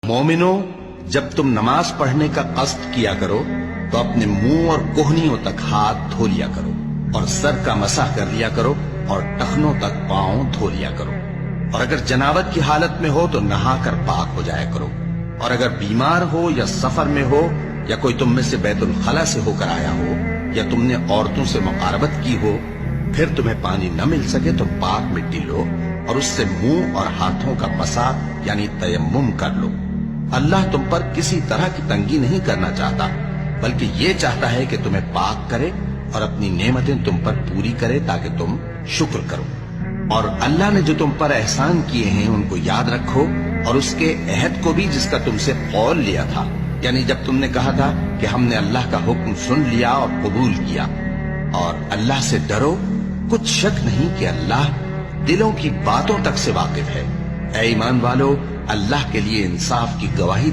مومنو، جب تم نماز پڑھنے کا قصد کیا کرو تو اپنے منہ اور کوہنیوں تک ہاتھ دھو لیا کرو اور سر کا مسح کر لیا کرو اور ٹخنوں تک پاؤں دھو لیا کرو، اور اگر جنابت کی حالت میں ہو تو نہا کر پاک ہو جایا کرو، اور اگر بیمار ہو یا سفر میں ہو یا کوئی تم میں سے بیت الخلا سے ہو کر آیا ہو یا تم نے عورتوں سے مقاربت کی ہو، پھر تمہیں پانی نہ مل سکے تو پاک مٹی لو اور اس سے منہ اور ہاتھوں کا مسح یعنی تیمم کر لو۔ اللہ تم پر کسی طرح کی تنگی نہیں کرنا چاہتا، بلکہ یہ چاہتا ہے کہ تمہیں پاک کرے اور اپنی نعمتیں تم پر پوری کرے تاکہ تم شکر کرو۔ اور اللہ نے جو تم پر احسان کیے ہیں ان کو یاد رکھو، اور اس کے عہد کو بھی جس کا تم سے قول لیا تھا، یعنی جب تم نے کہا تھا کہ ہم نے اللہ کا حکم سن لیا اور قبول کیا۔ اور اللہ سے ڈرو، کچھ شک نہیں کہ اللہ دلوں کی باتوں تک سے واقف ہے۔ اے ایمان والو، اللہ کے لیے انصاف کی گواہی دے۔